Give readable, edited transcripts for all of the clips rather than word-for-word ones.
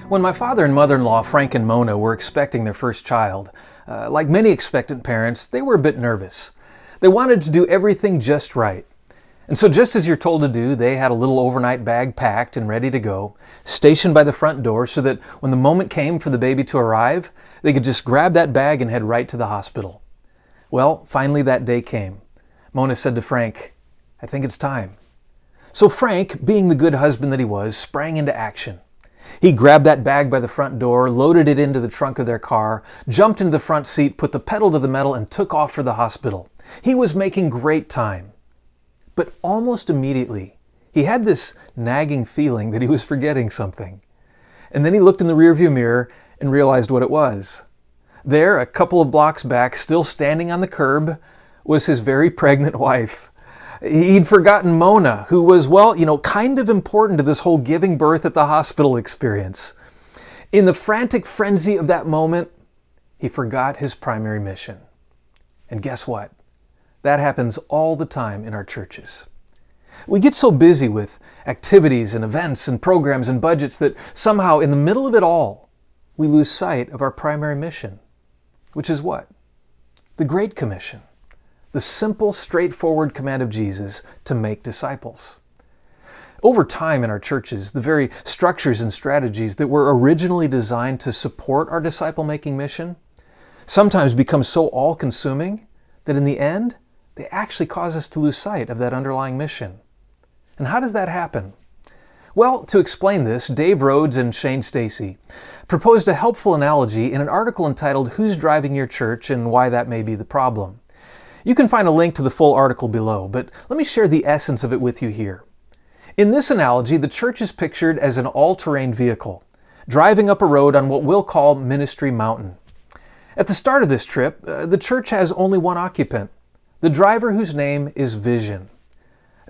When my father and mother-in-law, Frank and Mona, were expecting their first child, like many expectant parents, they were a bit nervous. They wanted to do everything just right. And so just as you're told to do, they had a little overnight bag packed and ready to go, stationed by the front door so that when the moment came for the baby to arrive, they could just grab that bag and head right to the hospital. Well, finally that day came. Mona said to Frank, "I think it's time." So Frank, being the good husband that he was, sprang into action. He grabbed that bag by the front door, loaded it into the trunk of their car, jumped into the front seat, put the pedal to the metal, and took off for the hospital. He was making great time. But almost immediately, he had this nagging feeling that he was forgetting something. And then he looked in the rearview mirror and realized what it was. There, a couple of blocks back, still standing on the curb, was his very pregnant wife. He'd forgotten Mona, who was, kind of important to this whole giving birth at the hospital experience. In the frantic frenzy of that moment, he forgot his primary mission. And guess what? That happens all the time in our churches. We get so busy with activities and events and programs and budgets that somehow in the middle of it all, we lose sight of our primary mission, which is what? The Great Commission. The simple, straightforward command of Jesus to make disciples. Over time in our churches, the very structures and strategies that were originally designed to support our disciple-making mission sometimes become so all-consuming that in the end, they actually cause us to lose sight of that underlying mission. And how does that happen? Well, to explain this, Dave Rhodes and Stacey proposed a helpful analogy in an article entitled "Who's Driving Your Church and Why That May Be the Problem?" You can find a link to the full article below, but let me share the essence of it with you here. In this analogy, the church is pictured as an all-terrain vehicle, driving up a road on what we'll call Ministry Mountain. At the start of this trip, the church has only one occupant, the driver whose name is Vision.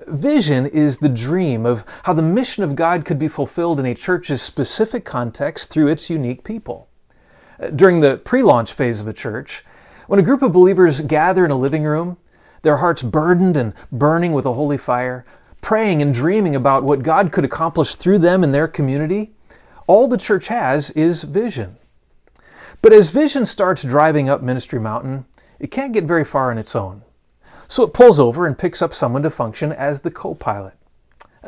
Vision is the dream of how the mission of God could be fulfilled in a church's specific context through its unique people. During the pre-launch phase of a church, when a group of believers gather in a living room, their hearts burdened and burning with a holy fire, praying and dreaming about what God could accomplish through them in their community, all the church has is vision. But as vision starts driving up Ministry Mountain, it can't get very far on its own. So it pulls over and picks up someone to function as the co-pilot.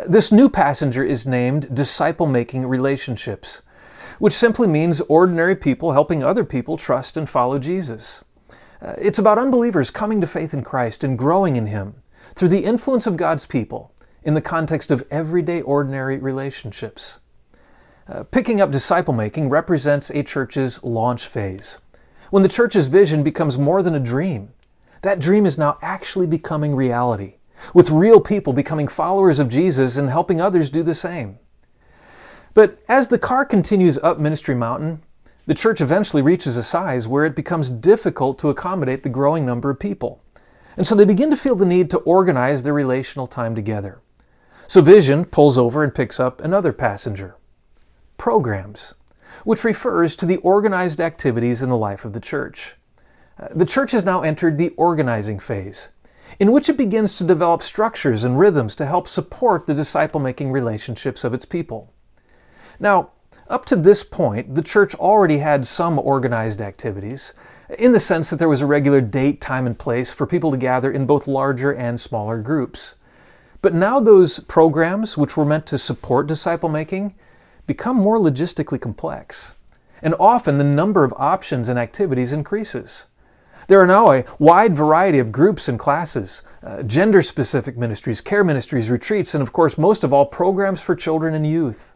This new passenger is named Disciple-Making Relationships, which simply means ordinary people helping other people trust and follow Jesus. It's about unbelievers coming to faith in Christ and growing in Him through the influence of God's people in the context of everyday ordinary relationships. Picking up disciple-making represents a church's launch phase. When the church's vision becomes more than a dream, that dream is now actually becoming reality, with real people becoming followers of Jesus and helping others do the same. But as the car continues up Ministry Mountain, the church eventually reaches a size where it becomes difficult to accommodate the growing number of people. And so they begin to feel the need to organize their relational time together. So Vision pulls over and picks up another passenger. Programs, which refers to the organized activities in the life of the church. The church has now entered the organizing phase, in which it begins to develop structures and rhythms to help support the disciple-making relationships of its people. Now, up to this point, the church already had some organized activities, in the sense that there was a regular date, time, and place for people to gather in both larger and smaller groups. But now those programs, which were meant to support disciple-making, become more logistically complex. And often the number of options and activities increases. There are now a wide variety of groups and classes, gender-specific ministries, care ministries, retreats, and of course, most of all, programs for children and youth.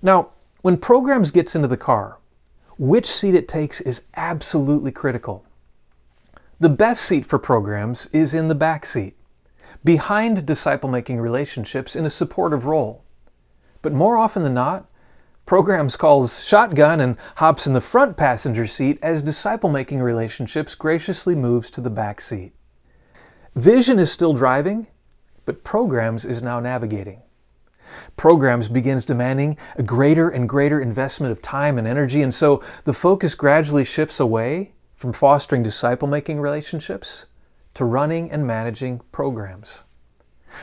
Now, when programs gets into the car, which seat it takes is absolutely critical. The best seat for programs is in the back seat, behind disciple-making relationships in a supportive role. But more often than not, programs calls shotgun and hops in the front passenger seat as disciple-making relationships graciously moves to the back seat. Vision is still driving, but programs is now navigating. Programs begins demanding a greater and greater investment of time and energy, and so the focus gradually shifts away from fostering disciple-making relationships to running and managing programs.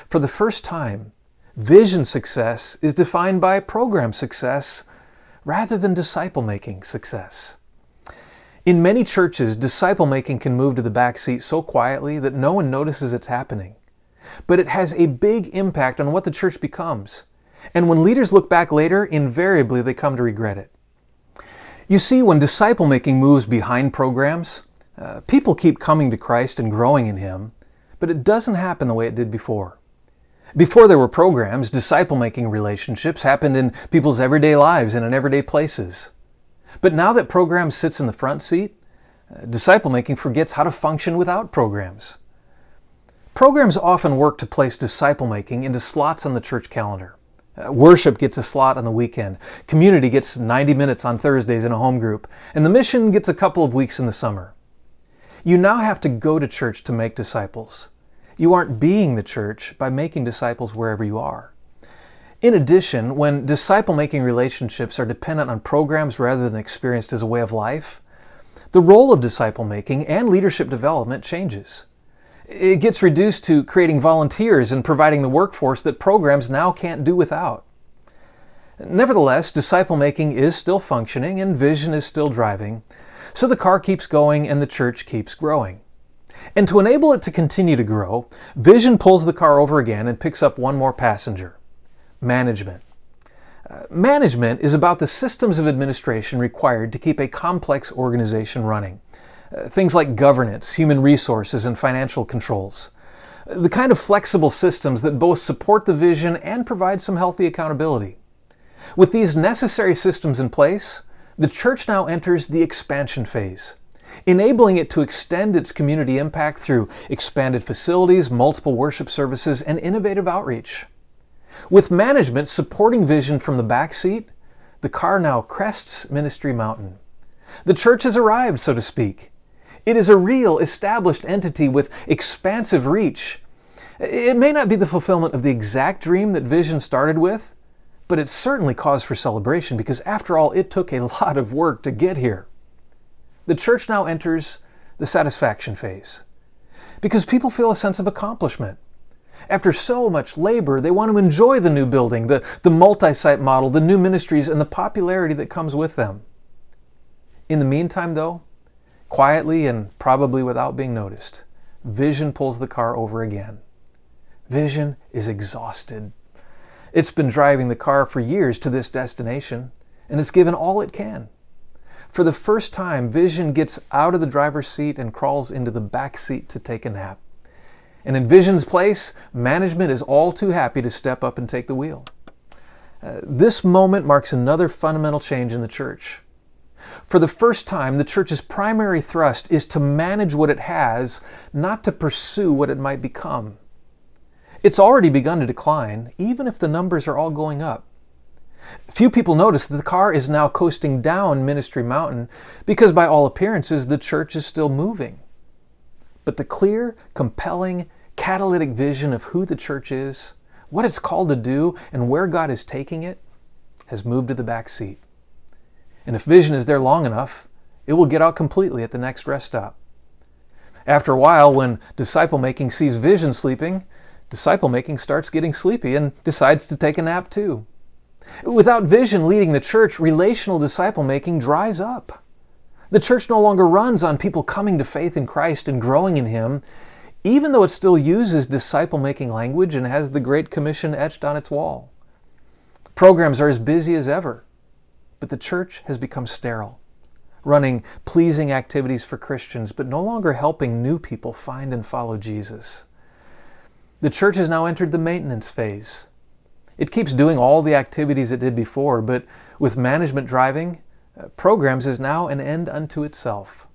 For the first time, vision success is defined by program success rather than disciple-making success. In many churches, disciple-making can move to the back seat so quietly that no one notices it's happening. But it has a big impact on what the church becomes. And when leaders look back later, invariably they come to regret it. You see, when disciple-making moves behind programs, people keep coming to Christ and growing in Him, but it doesn't happen the way it did before. Before there were programs, disciple-making relationships happened in people's everyday lives and in everyday places. But now that programs sits in the front seat, disciple-making forgets how to function without programs. Programs often work to place disciple-making into slots on the church calendar. Worship gets a slot on the weekend, community gets 90 minutes on Thursdays in a home group, and the mission gets a couple of weeks in the summer. You now have to go to church to make disciples. You aren't being the church by making disciples wherever you are. In addition, when disciple-making relationships are dependent on programs rather than experienced as a way of life, the role of disciple-making and leadership development changes. It gets reduced to creating volunteers and providing the workforce that programs now can't do without. Nevertheless, disciple-making is still functioning and vision is still driving, so the car keeps going and the church keeps growing. And to enable it to continue to grow, vision pulls the car over again and picks up one more passenger: management. Management is about the systems of administration required to keep a complex organization running. Things like governance, human resources, and financial controls. The kind of flexible systems that both support the vision and provide some healthy accountability. With these necessary systems in place, the church now enters the expansion phase, enabling it to extend its community impact through expanded facilities, multiple worship services, and innovative outreach. With management supporting vision from the back seat, the car now crests Ministry Mountain. The church has arrived, so to speak. It is a real, established entity with expansive reach. It may not be the fulfillment of the exact dream that Vision started with, but it's certainly cause for celebration because, after all, it took a lot of work to get here. The church now enters the satisfaction phase because people feel a sense of accomplishment. After so much labor, they want to enjoy the new building, the multi-site model, the new ministries, and the popularity that comes with them. In the meantime, though, quietly and probably without being noticed, Vision pulls the car over again. Vision is exhausted. It's been driving the car for years to this destination, and it's given all it can. For the first time, Vision gets out of the driver's seat and crawls into the back seat to take a nap. And in Vision's place, management is all too happy to step up and take the wheel. This moment marks another fundamental change in the church. For the first time, the church's primary thrust is to manage what it has, not to pursue what it might become. It's already begun to decline, even if the numbers are all going up. Few people notice that the car is now coasting down Ministry Mountain because, by all appearances, the church is still moving. But the clear, compelling, catalytic vision of who the church is, what it's called to do, and where God is taking it, has moved to the back seat. And if Vision is there long enough, it will get out completely at the next rest stop. After a while, when disciple-making sees Vision sleeping, disciple-making starts getting sleepy and decides to take a nap too. Without Vision leading the church, relational disciple-making dries up. The church no longer runs on people coming to faith in Christ and growing in Him, even though it still uses disciple-making language and has the Great Commission etched on its wall. Programs are as busy as ever, but the church has become sterile, running pleasing activities for Christians, but no longer helping new people find and follow Jesus. The church has now entered the maintenance phase. It keeps doing all the activities it did before, but with management driving, programs is now an end unto itself.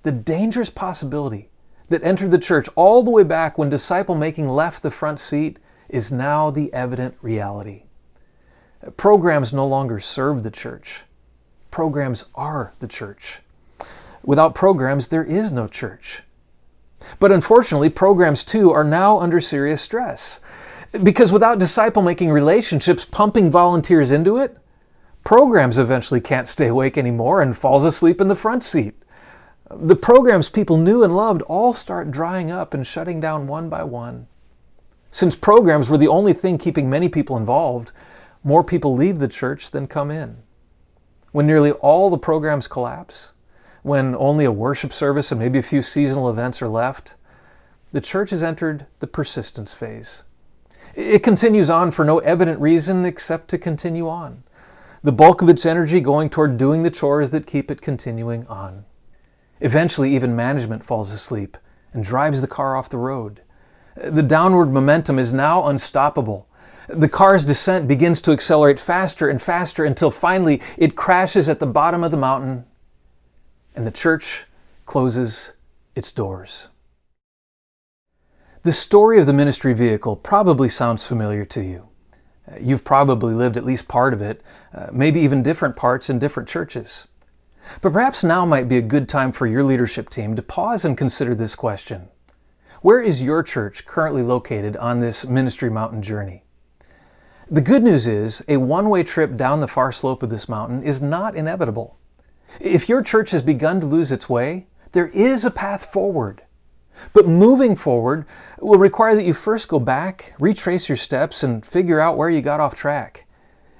The dangerous possibility that entered the church all the way back when disciple-making left the front seat is now the evident reality. Programs no longer serve the church. Programs are the church. Without programs, there is no church. But unfortunately, programs too are now under serious stress. Because without disciple-making relationships pumping volunteers into it, programs eventually can't stay awake anymore and falls asleep in the front seat. The programs people knew and loved all start drying up and shutting down one by one. Since programs were the only thing keeping many people involved, more people leave the church than come in. when nearly all the programs collapse, when only a worship service and maybe a few seasonal events are left, the church has entered the persistence phase. It continues on for no evident reason except to continue on, the bulk of its energy going toward doing the chores that keep it continuing on. Eventually, even management falls asleep and drives the car off the road. The downward momentum is now unstoppable. The car's descent begins to accelerate faster and faster until finally it crashes at the bottom of the mountain and the church closes its doors. The story of the ministry vehicle probably sounds familiar to you. You've probably lived at least part of it, maybe even different parts in different churches. But perhaps now might be a good time for your leadership team to pause and consider this question. Where is your church currently located on this ministry mountain journey? The good news is a one-way trip down the far slope of this mountain is not inevitable. If your church has begun to lose its way, there is a path forward. But moving forward will require that you first go back, retrace your steps, and figure out where you got off track.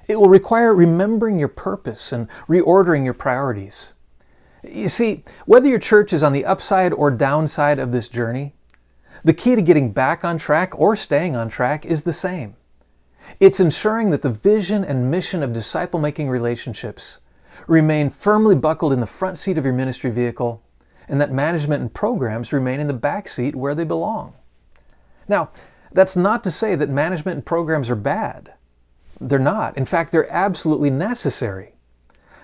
It will require remembering your purpose and reordering your priorities. You see, whether your church is on the upside or downside of this journey, the key to getting back on track or staying on track is the same. It's ensuring that the vision and mission of disciple-making relationships remain firmly buckled in the front seat of your ministry vehicle, and that management and programs remain in the back seat where they belong. Now, that's not to say that management and programs are bad. They're not. In fact, they're absolutely necessary.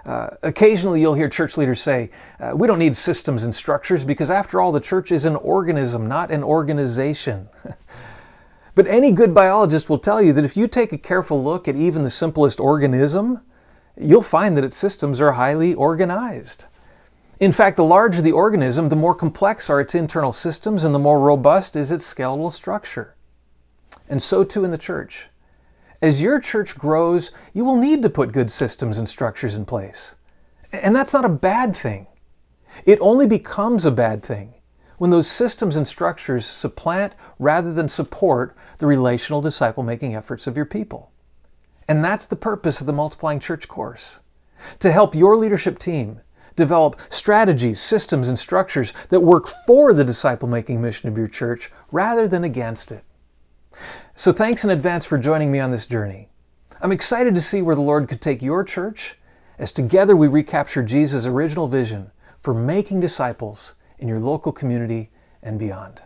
Occasionally you'll hear church leaders say, we don't need systems and structures because after all, the church is an organism, not an organization. But any good biologist will tell you that if you take a careful look at even the simplest organism, you'll find that its systems are highly organized. In fact, the larger the organism, the more complex are its internal systems and the more robust is its skeletal structure. And so too in the church. As your church grows, you will need to put good systems and structures in place. And that's not a bad thing. It only becomes a bad thing when those systems and structures supplant rather than support the relational disciple-making efforts of your people. And that's the purpose of the Multiplying Church course, to help your leadership team develop strategies, systems, and structures that work for the disciple-making mission of your church rather than against it. So thanks in advance for joining me on this journey. I'm excited to see where the Lord could take your church as together we recapture Jesus' original vision for making disciples in your local community and beyond.